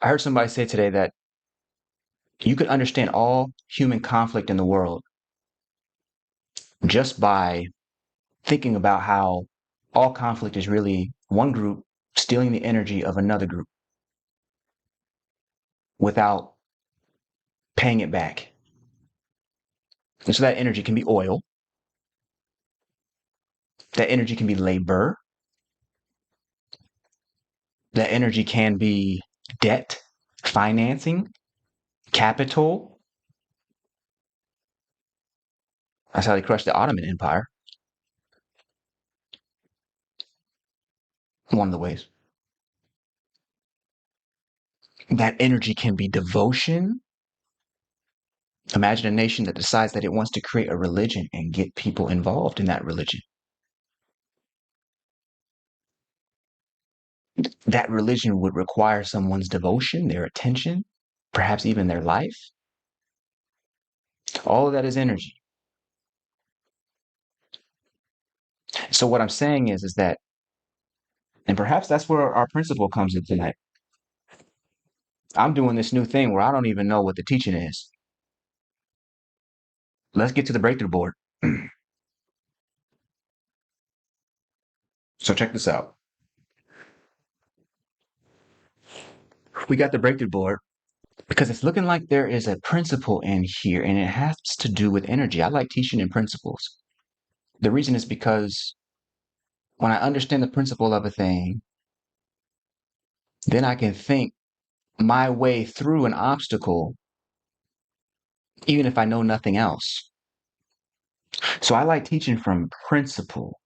I heard somebody say today that you could understand all human conflict in the world just by thinking about how all conflict is really one group stealing the energy of another group without paying it back. And so that energy can be oil, that energy can be labor, that energy can be debt, financing, capital. That's how they crushed the Ottoman Empire. One of the ways. That energy can be devotion. Imagine a nation that decides that it wants to create a religion and get people involved in that religion. That religion would require someone's devotion, their attention, perhaps even their life. All of that is energy. So what I'm saying is that, and perhaps that's where our principle comes in tonight. I'm doing this new thing where I don't even know what the teaching is. Let's get to the breakthrough board. So check this out. We got the breakthrough board because it's looking like there is a principle in here and it has to do with energy. I like teaching in principles. The reason is because when I understand the principle of a thing, then I can think my way through an obstacle, even if I know nothing else. So I like teaching from principle.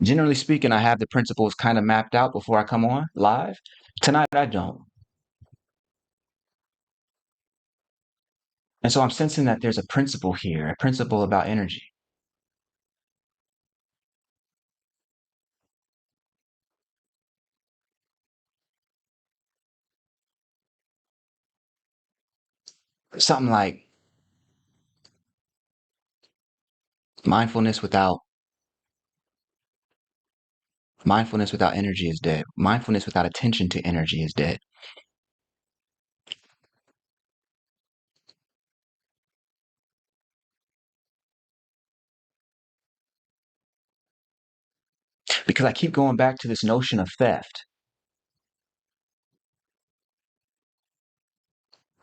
Generally speaking, I have the principles kind of mapped out before I come on live. Tonight, I don't. And so I'm sensing that there's a principle here, a principle about energy. Something like mindfulness without mindfulness without energy is dead. Mindfulness without attention to energy is dead. Because I keep going back to this notion of theft.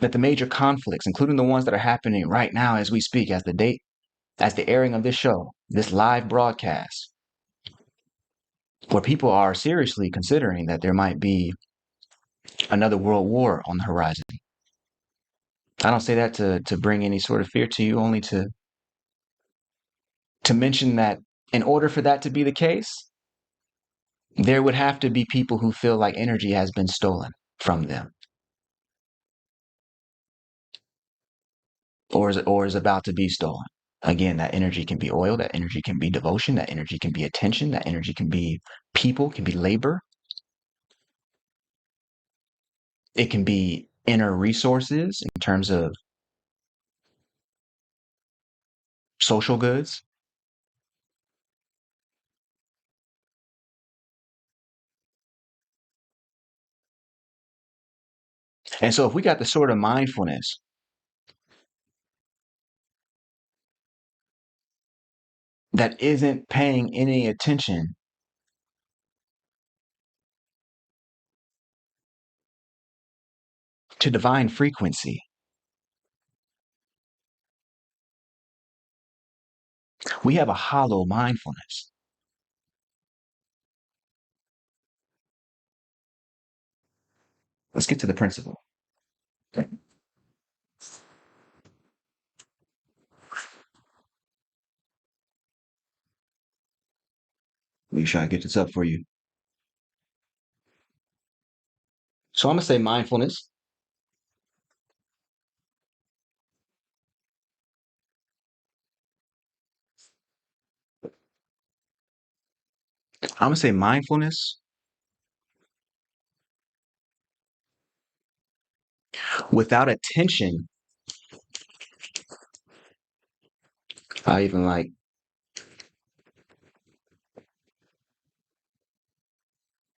That the major conflicts, including the ones that are happening right now as we speak, as the airing of this show, this live broadcast, where people are seriously considering that there might be another world war on the horizon. I don't say that to bring any sort of fear to you, only to mention that in order for that to be the case, there would have to be people who feel like energy has been stolen from them or is about to be stolen. Again, that energy can be oil, that energy can be devotion, that energy can be attention, that energy can be people, can be labor. It can be inner resources in terms of social goods. And so if we got the sort of mindfulness that isn't paying any attention to divine frequency, we have a hollow mindfulness. Let's get to the principle. Make sure I get this up for you. So I'm going to say mindfulness. I'm going to say mindfulness without attention. I even like,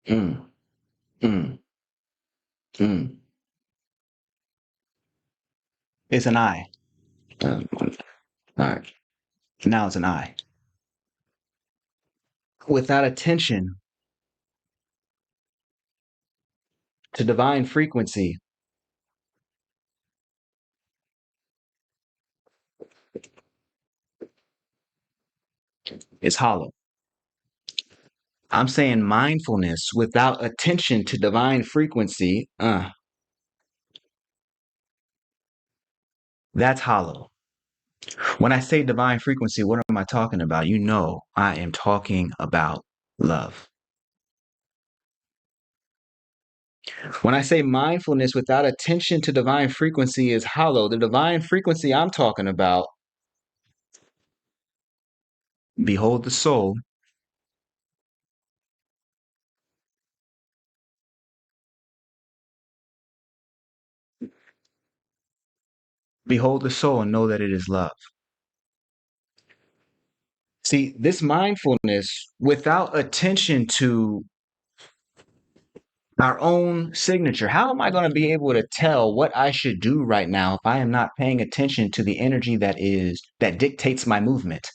mm, mm. Mm. It's an I. All right. Now it's an I. Without attention to divine frequency, it's hollow. I'm saying mindfulness without attention to divine frequency, that's hollow. When I say divine frequency, what am I talking about? You know, I am talking about love. When I say mindfulness without attention to divine frequency is hollow, the divine frequency I'm talking about, behold the soul, behold the soul and know that it is love. See, this mindfulness without attention to our own signature, how am I going to be able to tell what I should do right now if I am not paying attention to the energy that dictates my movement?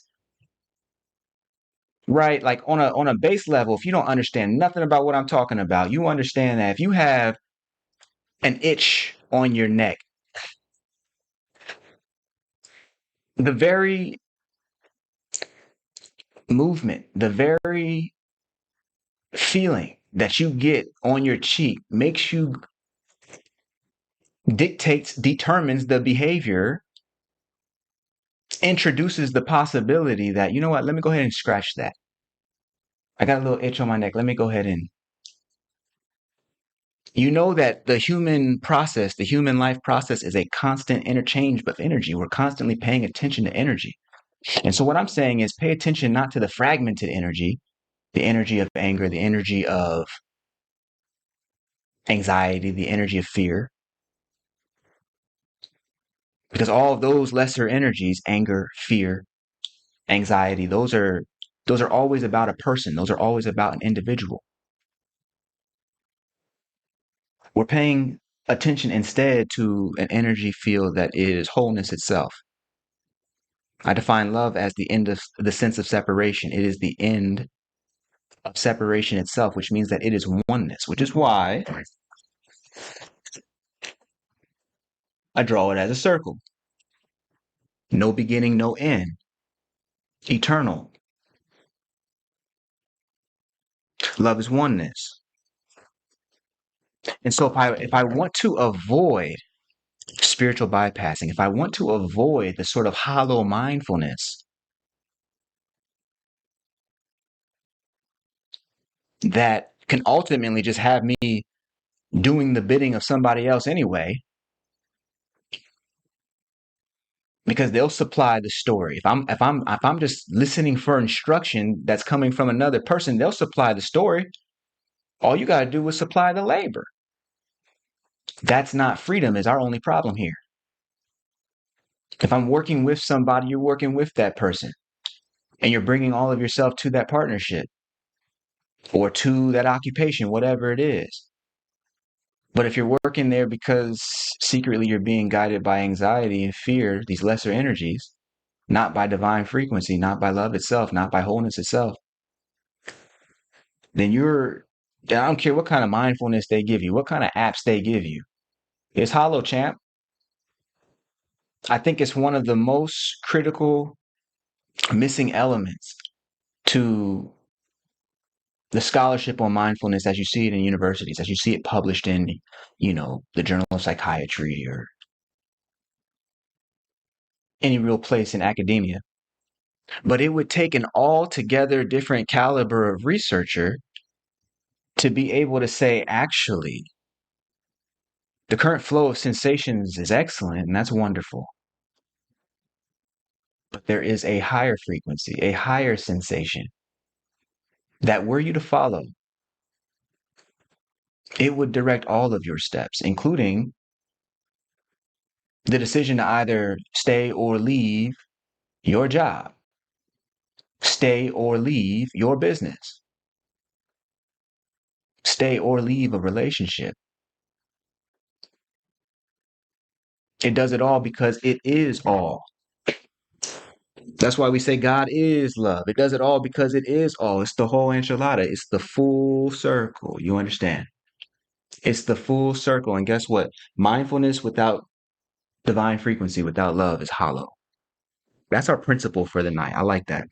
Right? Like on a base level, if you don't understand nothing about what I'm talking about, you understand that if you have an itch on your neck, the very movement, the very feeling that you get on your cheek makes you determines the behavior, introduces the possibility that, you know what, let me go ahead and scratch that. I got a little itch on my neck. Let me go ahead and, you know, that the human process, the human life process is a constant interchange of energy. We're constantly paying attention to energy. And so what I'm saying is pay attention not to the fragmented energy, the energy of anger, the energy of anxiety, the energy of fear, because all of those lesser energies, anger, fear, anxiety, those are always about a person. Those are always about an individual. We're paying attention instead to an energy field that is wholeness itself. I define love as the end of the sense of separation. It is the end of separation itself, which means that it is oneness, which is why I draw it as a circle. No beginning, no end. Eternal. Love is oneness. And so if I want to avoid spiritual bypassing, if I want to avoid the sort of hollow mindfulness that can ultimately just have me doing the bidding of somebody else anyway, because they'll supply the story. If I'm just listening for instruction that's coming from another person, they'll supply the story. All you got to do is supply the labor. That's not freedom is our only problem here. If I'm working with somebody, you're working with that person and you're bringing all of yourself to that partnership or to that occupation, whatever it is. But if you're working there because secretly you're being guided by anxiety and fear, these lesser energies, not by divine frequency, not by love itself, not by wholeness itself, then I don't care what kind of mindfulness they give you, what kind of apps they give you. It's hollow, champ. I think it's one of the most critical missing elements to the scholarship on mindfulness as you see it in universities, as you see it published in, the Journal of Psychiatry or any real place in academia. But it would take an altogether different caliber of researcher to be able to say, actually, the current flow of sensations is excellent and that's wonderful. But there is a higher frequency, a higher sensation that were you to follow, it would direct all of your steps, including the decision to either stay or leave your job, stay or leave your business, stay or leave a relationship. It does it all because it is all. That's why we say God is love. It does it all because it is all. It's the whole enchilada. It's the full circle. You understand? It's the full circle. And guess what? Mindfulness without divine frequency, without love, is hollow. That's our principle for the night. I like that.